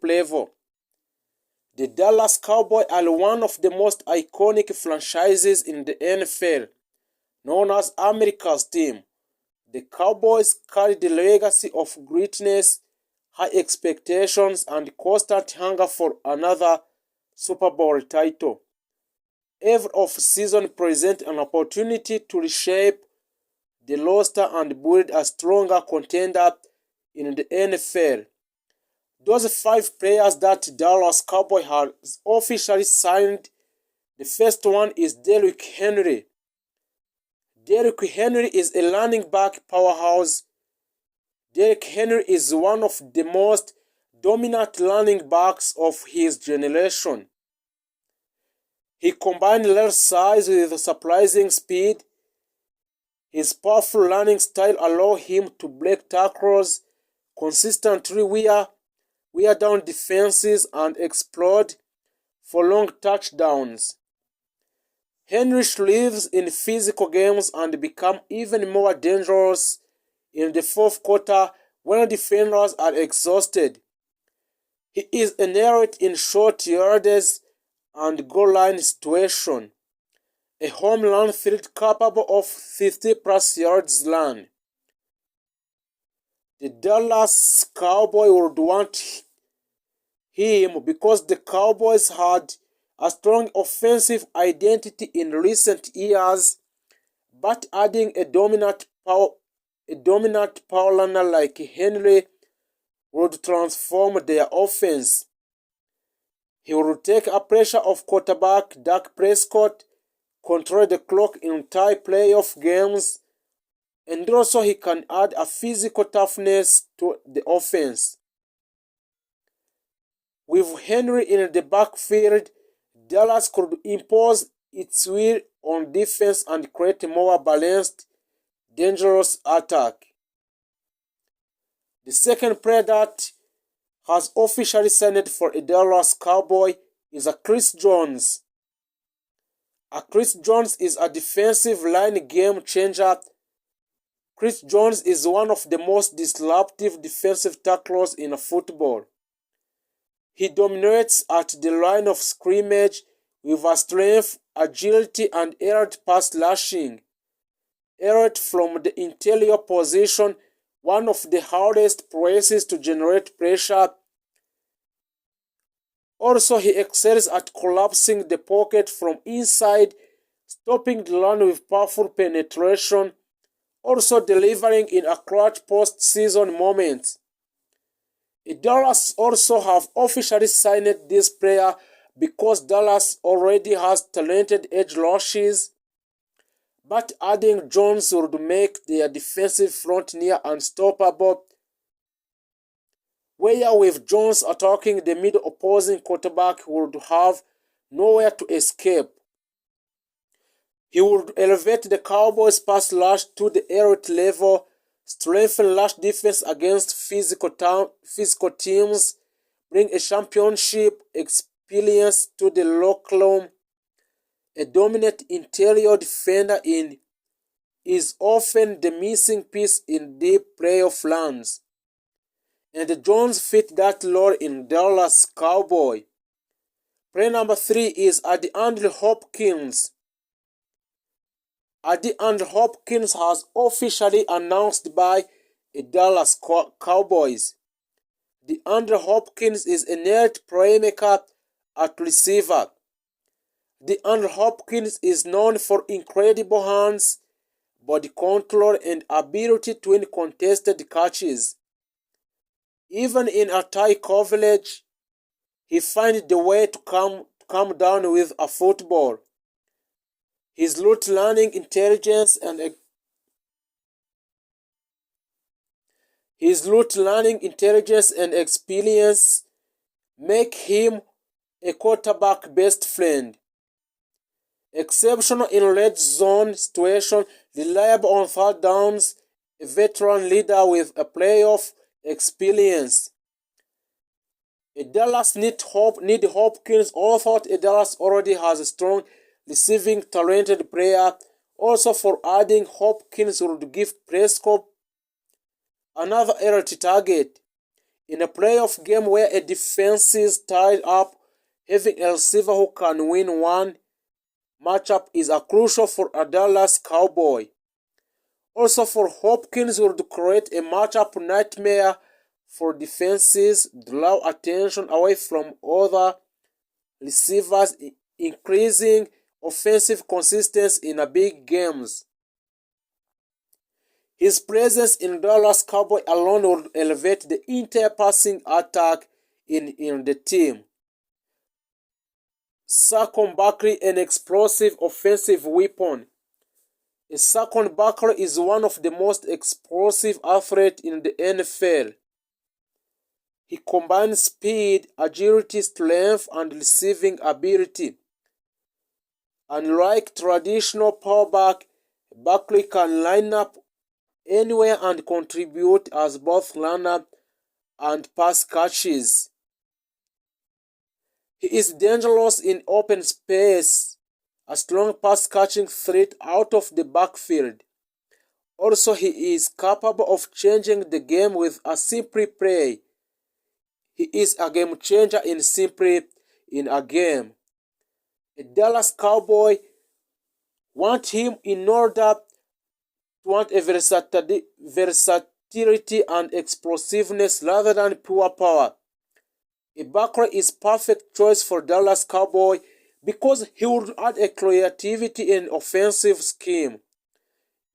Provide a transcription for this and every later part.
level. The Dallas Cowboys are one of the most iconic franchises in the NFL, known as America's team. The Cowboys carry the legacy of greatness, high expectations, and constant hunger for another Super Bowl title. Every off-season presents an opportunity to reshape the roster and build a stronger contender in the NFL. Those 5 players that Dallas Cowboys has officially signed, the first one is Derrick Henry. Derrick Henry is a running back powerhouse. Derrick Henry is one of the most dominant running backs of his generation. He combined large size with surprising speed. His powerful running style allows him to break tackles consistently, wear down defenses, and explode for long touchdowns. Henry thrives in physical games and becomes even more dangerous in the fourth quarter when defenders are exhausted. He is an elite in short yardage and goal line situation. A home run field capable of 50-plus yards run. The Dallas Cowboys would want him because the Cowboys had a strong offensive identity in recent years, but adding a dominant power runner like Henry would transform their offense. He would take a pressure off quarterback Dak Prescott, control the clock in tight playoff games, and also he can add a physical toughness to the offense. With Henry in the backfield, Dallas could impose its will on defense and create a more balanced, dangerous attack. The second player that has officially signed for a Dallas Cowboy is a Chris Jones. Chris Jones is a defensive line game changer. Chris Jones is one of the most disruptive defensive tacklers in football. He dominates at the line of scrimmage with a strength, agility, and elite pass rushing. Elite from the interior position, one of the hardest presses to generate pressure. Also, he excels at collapsing the pocket from inside, stopping the run with powerful penetration, also delivering in a clutch post-season moments. Dallas also have officially signed this player because Dallas already has talented edge rushes, but adding Jones would make their defensive front near unstoppable, where with Jones attacking the middle, opposing quarterback would have nowhere to escape. He would elevate the Cowboys' pass rush to the elite level, strengthen rush defense against physical teams, bring a championship experience to the locker room. A dominant interior defender is often the missing piece in deep playoff runs, and Jones fit that role in Dallas Cowboy. Player number 3 is DeAndre Hopkins. DeAndre Hopkins has officially announced by the Dallas Cowboys. DeAndre Hopkins is an elite playmaker at receiver. DeAndre Hopkins is known for incredible hands, body control, and ability to win contested catches. Even in a tight coverage, he finds the way to come down with a football. His route running intelligence and experience make him a quarterback best friend. Exceptional in red zone situation, reliable on third downs, a veteran leader with a playoff experience. Dallas need Hopkins, although Dallas already has a strong receiving talented player. Also, for adding Hopkins would give Prescott another elite target. In a playoff game where a defense is tied up, having a receiver who can win one matchup is a crucial for a Dallas Cowboy. Also for Hopkins would create a matchup nightmare for defenses, draw attention away from other receivers, increasing offensive consistency in a big games. His presence in Dallas Cowboy alone would elevate the entire passing attack in the team. Saquon Barkley, an explosive offensive weapon. Saquon Barkley is one of the most explosive athletes in the NFL. He combines speed, agility, strength, and receiving ability. Unlike traditional powerback, Barkley can line up anywhere and contribute as both runner and pass catches. He is dangerous in open space, a strong pass catching threat out of the backfield. Also, he is capable of changing the game with a simple play. He is a game changer in a game. A Dallas Cowboy want him in order to want a versatility and explosiveness rather than pure power. A Barkley is perfect choice for Dallas Cowboy because he would add a creativity and offensive scheme,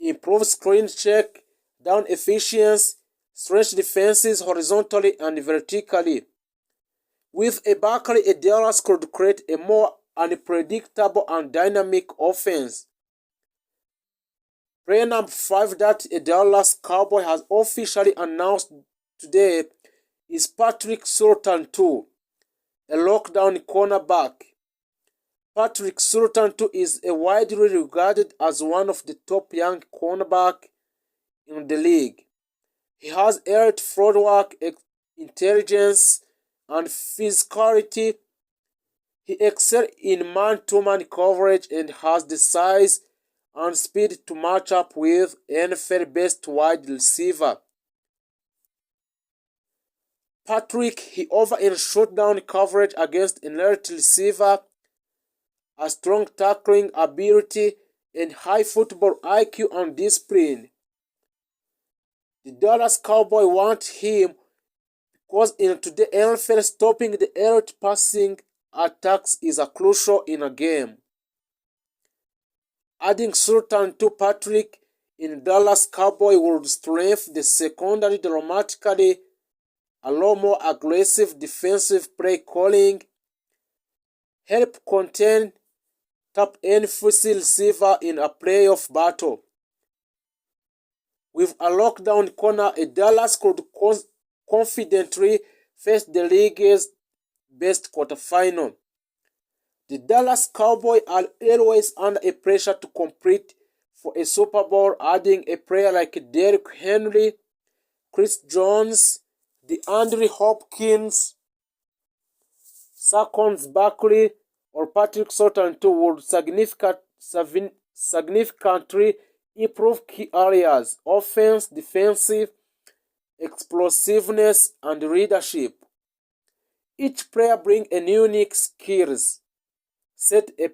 improve screen check, down efficiency, stretch defenses horizontally and vertically. With a Barkley, a Dallas could create a more unpredictable and dynamic offense. Player number 5 that a Dallas Cowboy has officially announced today is Patrick Surtain II, a lockdown cornerback. Patrick Surtain II is widely regarded as one of the top young cornerbacks in the league. He has elite footwork, intelligence, and physicality. He excels in man-to-man coverage and has the size and speed to match up with NFL best wide receiver. Patrick, he over in shutdown coverage against an elite receiver, a strong tackling ability, and high football IQ and discipline. The Dallas Cowboys want him because in today's NFL, stopping the elite passing attacks is a crucial in a game. Adding Surtain to Patrick in Dallas Cowboy would strengthen the secondary dramatically, allow more aggressive defensive play calling, help contain top NFC receiver in a playoff battle. With a lockdown corner, a Dallas could confidently face the league's best quarterfinal. The Dallas Cowboys are always under a pressure to compete for a Super Bowl, adding a player like Derrick Henry, Chris Jones, DeAndre Hopkins, Saquon Barkley, or Patrick Surtain II would significantly improve key areas: offense, defensive, explosiveness, and leadership. Each player brings a unique skills set, a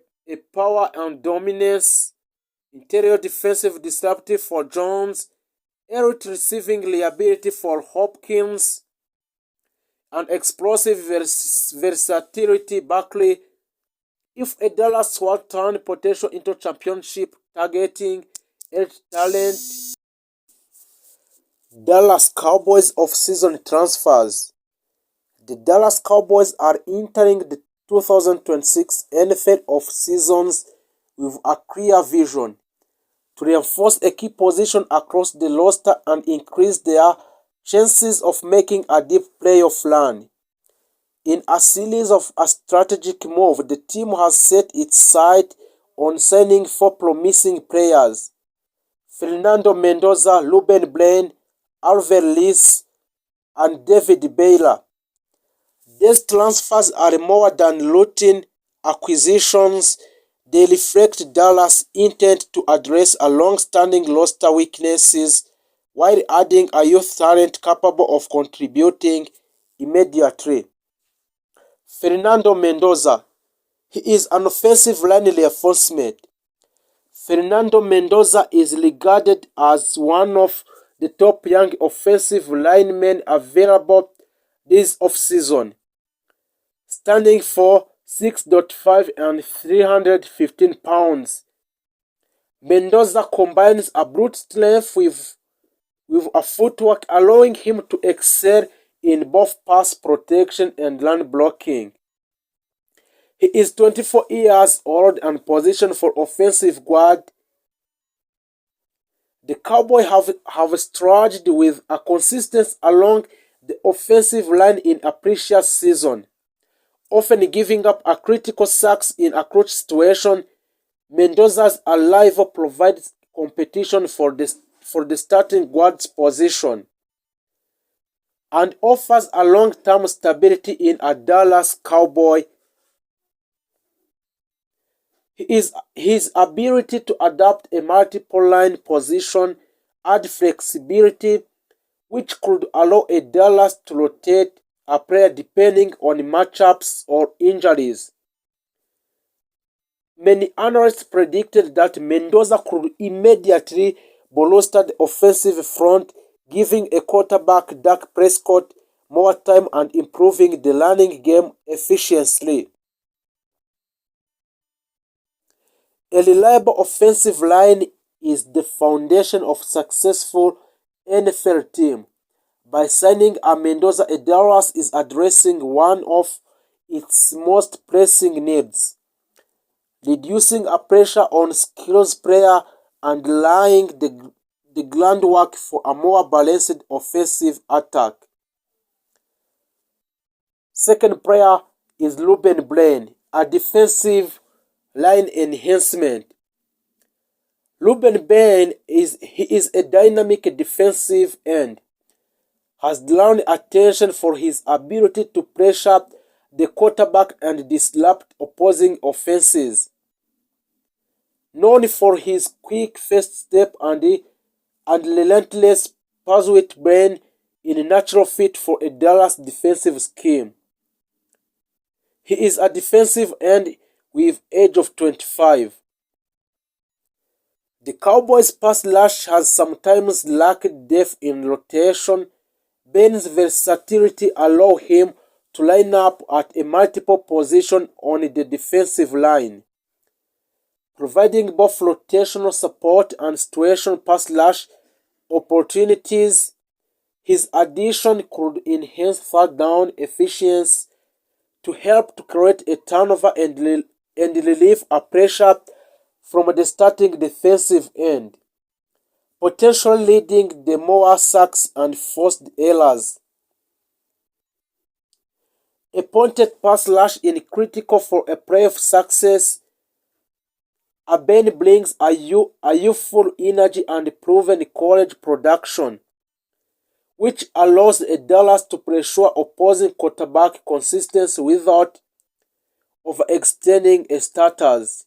power and dominance, interior defensive disruptive for Jones, elite receiving reliability for Hopkins, and explosive versatility Barkley. If a Dallas would turn potential into championship targeting elite talent. Dallas Cowboys off-season transfers. The Dallas Cowboys are entering the 2026 NFL off-seasons with a clear vision to reinforce a key position across the roster and increase their chances of making a deep playoff run. In a series of a strategic move, the team has set its sight on signing 4 promising players: Fernando Mendoza, Ruben Blaine, Alvin Lees, and David Baylor. These transfers are more than routine acquisitions. They reflect Dallas' intent to address a long-standing roster weaknesses while adding a youth talent capable of contributing immediately. Fernando Mendoza. He is an offensive line reinforcement. Fernando Mendoza is regarded as one of the top young offensive linemen available this offseason, standing for 6'5" and 315 pounds. Mendoza combines a brute strength with a footwork allowing him to excel in both pass protection and run blocking. He is 24 years old and positioned for offensive guard. The Cowboys have struggled with a consistency along the offensive line in a previous season, often giving up a critical sacks in a clutch situation. Mendoza's arrival provides competition for the starting guard's position and offers a long-term stability in a Dallas Cowboy. His ability to adapt a multiple line position add flexibility, which could allow a Dallas to rotate a player depending on matchups or injuries. Many analysts predicted that Mendoza could immediately bolster the offensive front, giving a quarterback Dak Prescott more time and improving the running game efficiently. A reliable offensive line is the foundation of successful NFL team. By signing a Mendoza, Dallas is addressing one of its most pressing needs, reducing a pressure on skills player and laying the groundwork for a more balanced offensive attack. Second player is Ruben Blaine, a defensive line enhancement. Ruben Blaine is a dynamic defensive end, has drawn attention for his ability to pressure the quarterback and disrupt opposing offenses. Known for his quick first step and relentless pursuit, Blaine is a natural fit for a Dallas defensive scheme. He is a defensive end with age of 25. The Cowboys' pass rush has sometimes lacked depth in rotation. Blaine's versatility allows him to line up at a multiple position on the defensive line, providing both rotational support and situation pass rush opportunities. His addition could enhance third down efficiency to help to create a turnover and relieve a pressure from the starting defensive end, potentially leading to more sacks and forced errors. A pointed pass rush is critical for a playoff success. Ben brings a youthful energy and proven college production, which allows a Dallas to pressure opposing quarterback consistently without overextending a starters.